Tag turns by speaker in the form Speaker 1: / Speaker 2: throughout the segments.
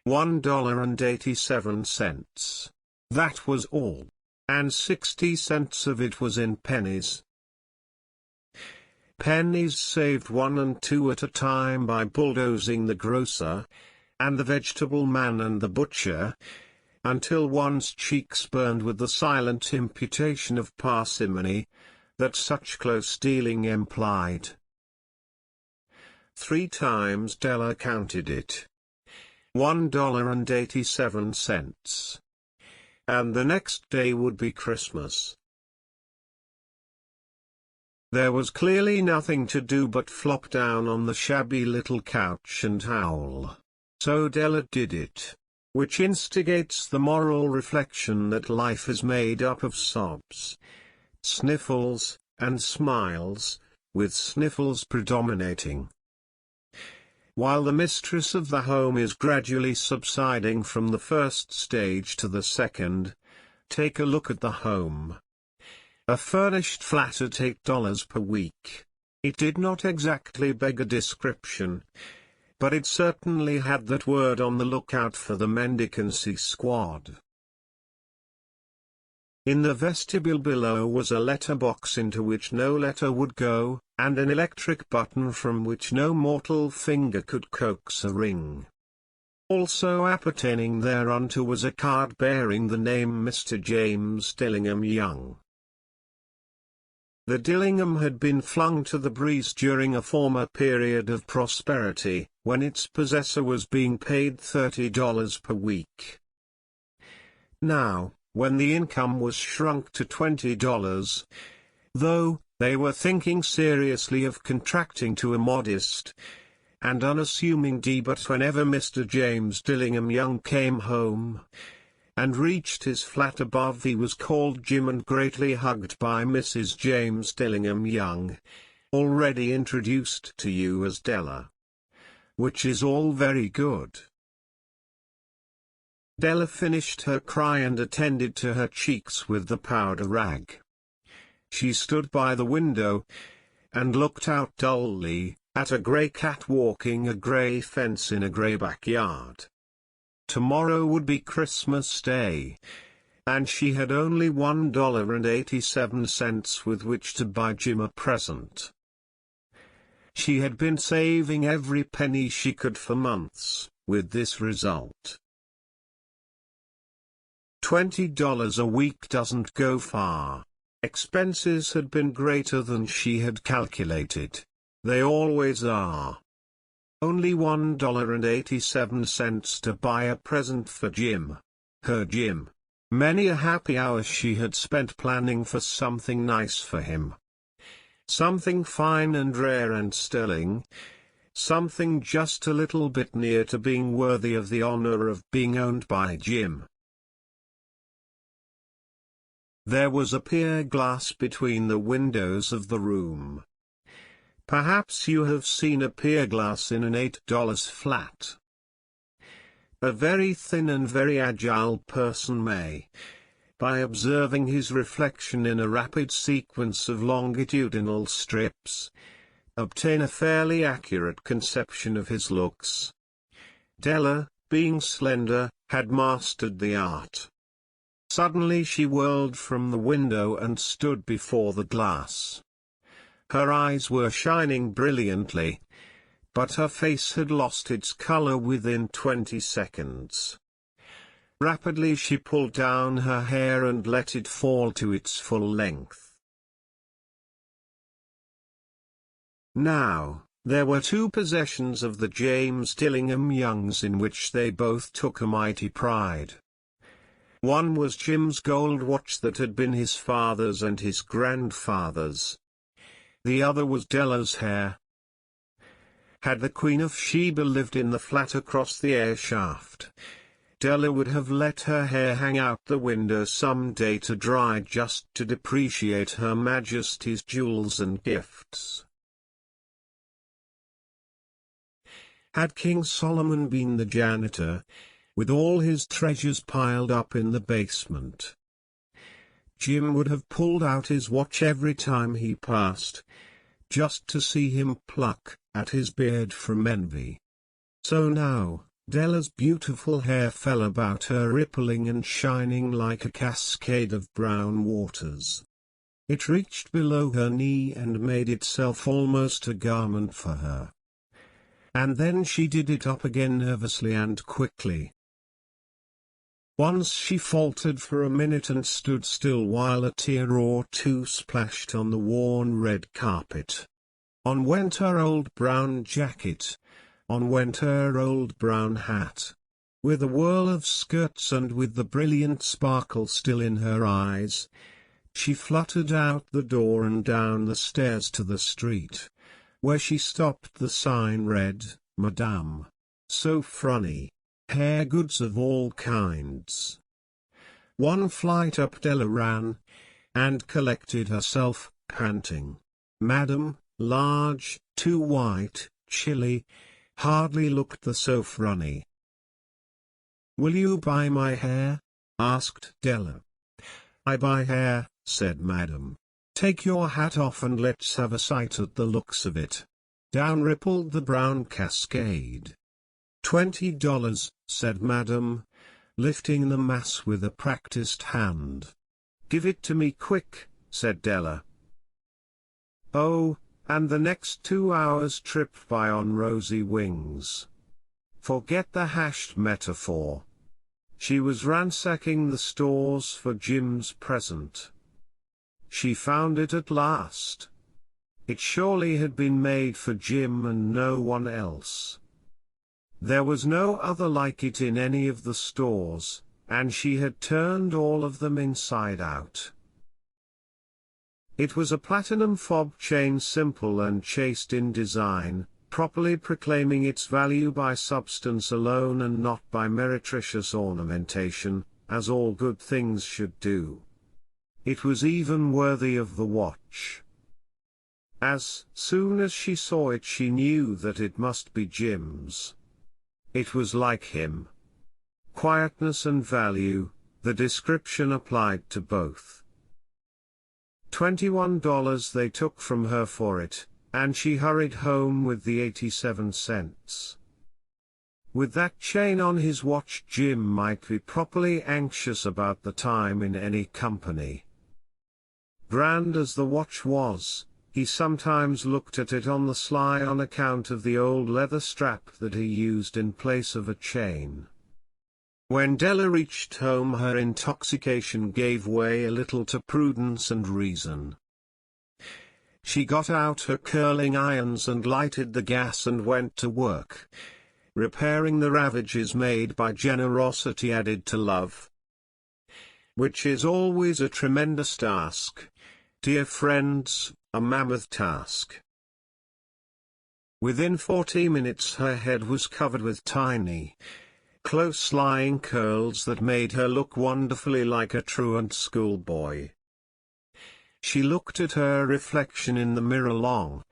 Speaker 1: $1.87. That was all. And 60 cents of it was in pennies. Pennies saved 1 and 2 at a time by bulldozing the grocer, and the vegetable man and the butcher, until one's cheeks burned with the silent imputation of parsimony that such close dealing implied. 3 times Della counted it. $1.87. And the next day would be Christmas. There was clearly nothing to do but flop down on the shabby little couch and howl. So Della did it, which instigates the moral reflection that life is made up of sobs, sniffles, and smiles, with sniffles predominating. While the mistress of the home is gradually subsiding from the first stage to the second, take a look at the home. A furnished flat at $8 per week. It did not exactly beg a description, but it certainly had that word on the lookout for the mendicancy squad. In the vestibule below was a letterbox into which no letter would go, and an electric button from which no mortal finger could coax a ring. Also appertaining thereunto was a card bearing the name Mr. James Dillingham Young. The Dillingham had been flung to the breeze during a former period of prosperity, when its possessor was being paid $30 per week. Now, when the income was shrunk to $20, though, they were thinking seriously of contracting to a modest and unassuming debut whenever Mr. James Dillingham Young came home and reached his flat above. He was called Jim and greatly hugged by Mrs. James Dillingham Young, already introduced to you as Della. Which is all very good. Della finished her cry and attended to her cheeks with the powder rag. She stood by the window and looked out dully at a grey cat walking a grey fence in a grey backyard. Tomorrow would be Christmas Day, and she had only $1.87 with which to buy Jim a present. She had been saving every penny she could for months, with this result. $20 a week doesn't go far. Expenses had been greater than she had calculated. They always are. Only $1.87 to buy a present for Jim. Her Jim. Many a happy hour she had spent planning for something nice for him. Something fine and rare and sterling. Something just a little bit near to being worthy of the honor of being owned by Jim. There was a pier glass between the windows of the room. Perhaps you have seen a pier glass in an $8 flat. A very thin and very agile person may, by observing his reflection in a rapid sequence of longitudinal strips, obtain a fairly accurate conception of his looks. Della, being slender, had mastered the art. Suddenly she whirled from the window and stood before the glass. Her eyes were shining brilliantly, but her face had lost its color within 20 seconds. Rapidly she pulled down her hair and let it fall to its full length. Now, there were 2 possessions of the James Dillingham Youngs in which they both took a mighty pride. One was Jim's gold watch that had been his father's and his grandfather's. The other was Della's hair. Had the Queen of Sheba lived in the flat across the air shaft, Della would have let her hair hang out the window some day to dry just to depreciate Her Majesty's jewels and gifts. Had King Solomon been the janitor, with all his treasures piled up in the basement, Jim would have pulled out his watch every time he passed, just to see him pluck at his beard from envy. So now, Della's beautiful hair fell about her, rippling and shining like a cascade of brown waters. It reached below her knee and made itself almost a garment for her. And then she did it up again nervously and quickly. Once she faltered for a minute and stood still while a tear or two splashed on the worn red carpet. On went her old brown jacket. On went her old brown hat. With a whirl of skirts and with the brilliant sparkle still in her eyes, she fluttered out the door and down the stairs to the street, where she stopped. The sign read, "Madame. So funny. Hair goods of all kinds." One flight up Della ran, and collected herself, panting. "Madam, large, too white, chilly, hardly looked the so funny." "Will you buy my hair?" asked Della. "I buy hair," said Madam. "Take your hat off and let's have a sight at the looks of it." Down rippled the brown cascade. $20, said Madam, lifting the mass with a practiced hand. "Give it to me quick," said Della. "Oh, and the next 2 hours trip by on rosy wings." Forget the hashed metaphor. She was ransacking the stores for Jim's present. She found it at last. It surely had been made for Jim and no one else. There was no other like it in any of the stores, and she had turned all of them inside out. It was a platinum fob chain, simple and chaste in design, properly proclaiming its value by substance alone and not by meretricious ornamentation, as all good things should do. It was even worthy of the watch. As soon as she saw it, she knew that it must be Jim's. It was like him. Quietness and value, the description applied to both. $21 they took from her for it, and she hurried home with the 87 cents. With that chain on his watch, Jim might be properly anxious about the time in any company. Grand as the watch was, he sometimes looked at it on the sly on account of the old leather strap that he used in place of a chain. When Della reached home, her intoxication gave way a little to prudence and reason. She got out her curling irons and lighted the gas and went to work, repairing the ravages made by generosity added to love. Which is always a tremendous task. Dear friends, a mammoth task. Within 40 minutes her head was covered with tiny, close-lying curls that made her look wonderfully like a truant schoolboy. She looked at her reflection in the mirror long,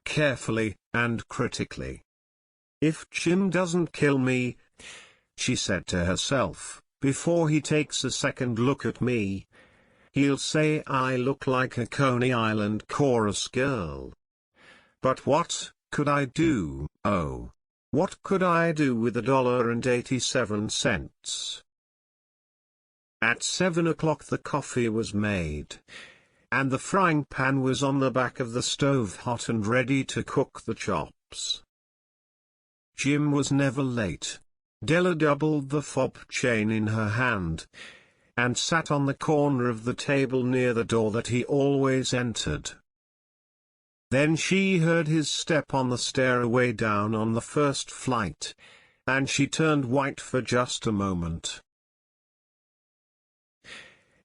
Speaker 1: carefully, and critically. "If Jim doesn't kill me," she said to herself, "before he takes a second look at me, he'll say I look like a Coney Island chorus girl. But what could I do? Oh, what could I do with $1.87? At 7 o'clock the coffee was made, and the frying pan was on the back of the stove hot and ready to cook the chops. Jim was never late. Della doubled the fob chain in her hand, and sat on the corner of the table near the door that he always entered. Then she heard his step on the stairway down on the first flight, and she turned white for just a moment.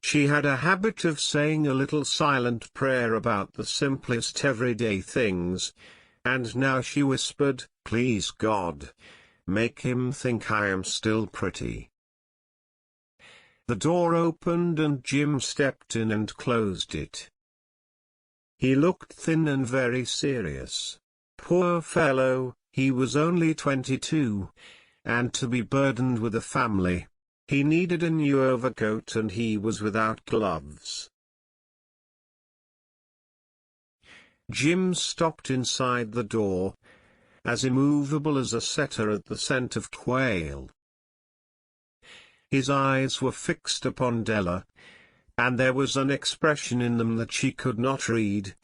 Speaker 1: She had a habit of saying a little silent prayer about the simplest everyday things, and now she whispered, "Please God, make him think I am still pretty." The door opened and Jim stepped in and closed it. He looked thin and very serious. Poor fellow, he was only 22, and to be burdened with a family. He needed a new overcoat and he was without gloves. Jim stopped inside the door, as immovable as a setter at the scent of quail. His eyes were fixed upon Della, and there was an expression in them that she could not read,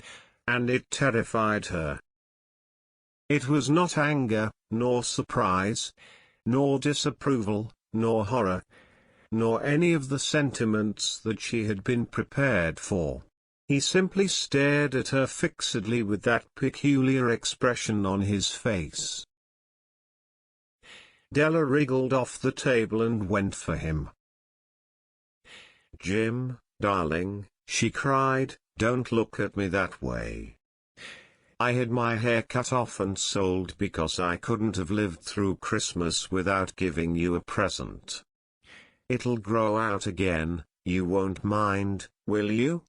Speaker 1: and it terrified her. It was not anger, nor surprise, nor disapproval, nor horror, nor any of the sentiments that she had been prepared for. He simply stared at her fixedly with that peculiar expression on his face. Della wriggled off the table and went for him. "Jim, darling," she cried, "don't look at me that way. I had my hair cut off and sold because I couldn't have lived through Christmas without giving you a present. It'll grow out again, you won't mind, will you?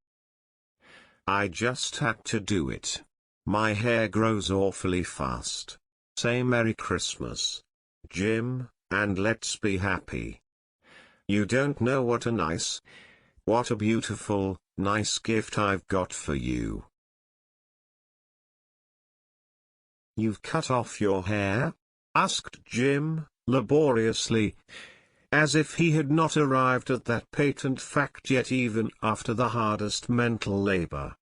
Speaker 1: I just had to do it. My hair grows awfully fast. Say Merry Christmas, Jim, and let's be happy. You don't know what a beautiful, nice gift I've got for you." "You've cut off your hair?" asked Jim, laboriously, as if he had not arrived at that patent fact yet even after the hardest mental labor.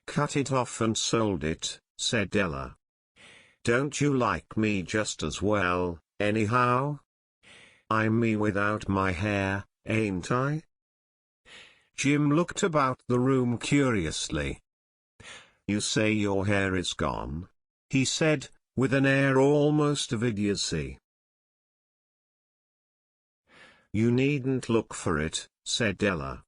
Speaker 1: "Cut it off and sold it," said Della. "Don't you like me just as well, anyhow? I'm me without my hair, ain't I?" Jim looked about the room curiously. "You say your hair is gone?" he said, with an air almost of idiocy. "You needn't look for it," said Della.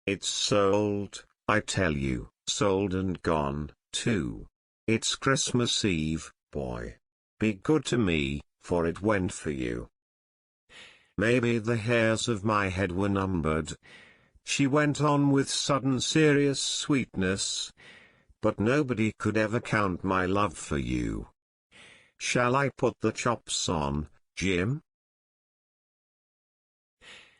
Speaker 1: "It's sold, I tell you, sold and gone, too. It's Christmas Eve, boy. Be good to me, for it went for you." "Maybe the hairs of my head were numbered," she went on with sudden serious sweetness, "but nobody could ever count my love for you. Shall I put the chops on, Jim?"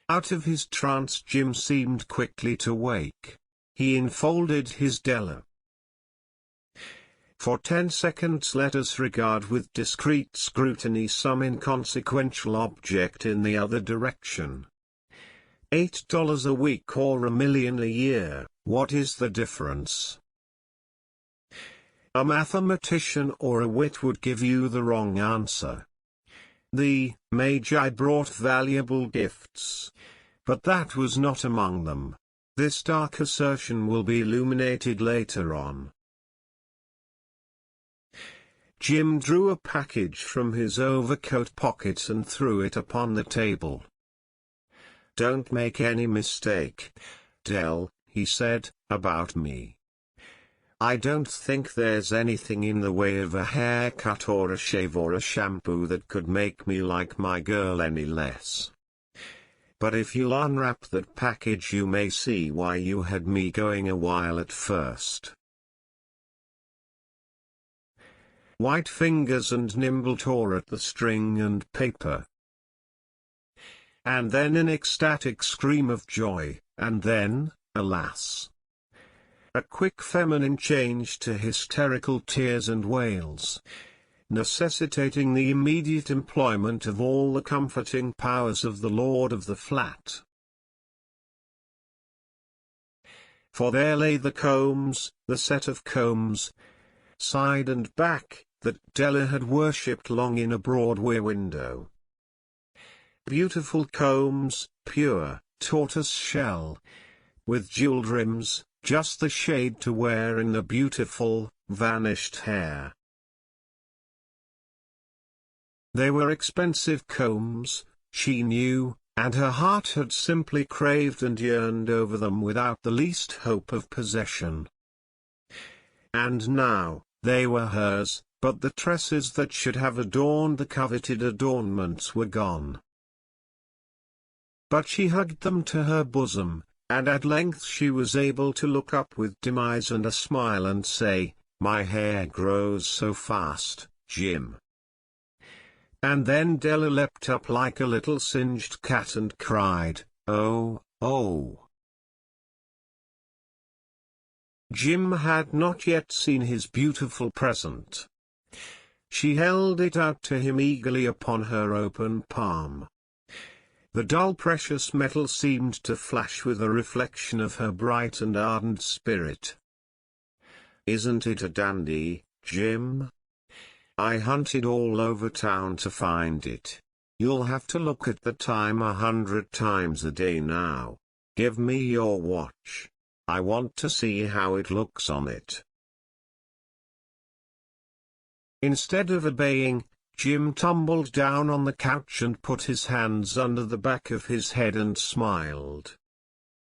Speaker 1: Out of his trance Jim seemed quickly to wake. He enfolded his Della. "For 10 seconds let us regard with discreet scrutiny some inconsequential object in the other direction. $8 a week or $1 million a year, what is the difference?" A mathematician or a wit would give you the wrong answer. The Magi brought valuable gifts, but that was not among them. This dark assertion will be illuminated later on. Jim drew a package from his overcoat pocket and threw it upon the table. "Don't make any mistake, Dell," he said, "about me. I don't think there's anything in the way of a haircut or a shave or a shampoo that could make me like my girl any less. But if you'll unwrap that package you may see why you had me going a while at first." White fingers and nimble tore at the string and paper. And then an ecstatic scream of joy, and then, alas! a quick feminine change to hysterical tears and wails, necessitating the immediate employment of all the comforting powers of the lord of the flat. For there lay the combs, the set of combs, side and back, that Della had worshipped long in a Broadway window. Beautiful combs, pure, tortoise shell, with jeweled rims, just the shade to wear in the beautiful, vanished hair. They were expensive combs, she knew, and her heart had simply craved and yearned over them without the least hope of possession. And now, they were hers, but the tresses that should have adorned the coveted adornments were gone. But she hugged them to her bosom, and at length she was able to look up with dim eyes and a smile and say, "My hair grows so fast, Jim." And then Della leapt up like a little singed cat and cried, "Oh, oh." Jim had not yet seen his beautiful present. She held it out to him eagerly upon her open palm. The dull precious metal seemed to flash with a reflection of her bright and ardent spirit. "Isn't it a dandy, Jim? I hunted all over town to find it. You'll have to look at the time 100 times a day now. Give me your watch. I want to see how it looks on it." Instead of obeying, Jim tumbled down on the couch and put his hands under the back of his head and smiled.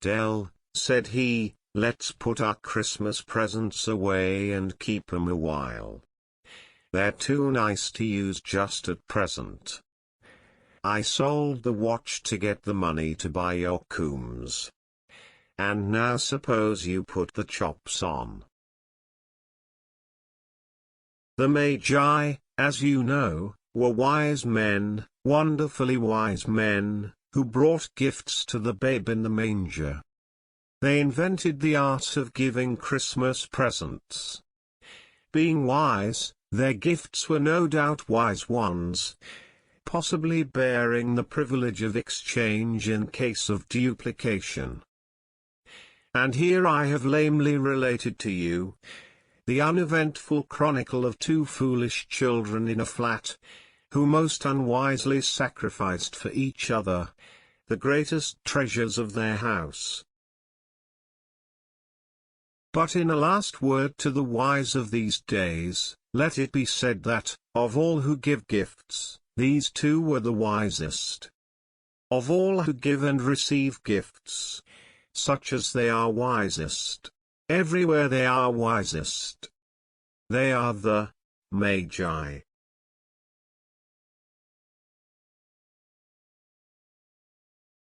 Speaker 1: "Dell," said he, "let's put our Christmas presents away and keep 'em a while. They're too nice to use just at present. I sold the watch to get the money to buy your combs. And now suppose you put the chops on." The Magi, as you know, were wise men, wonderfully wise men, who brought gifts to the babe in the manger. They invented the art of giving Christmas presents. Being wise, their gifts were no doubt wise ones, possibly bearing the privilege of exchange in case of duplication. And here I have lamely related to you the uneventful chronicle of two foolish children in a flat, who most unwisely sacrificed for each other the greatest treasures of their house. But in a last word to the wise of these days, let it be said that, of all who give gifts, these two were the wisest. Of all who give and receive gifts, such as they are wisest. Everywhere they are wisest. They are the Magi.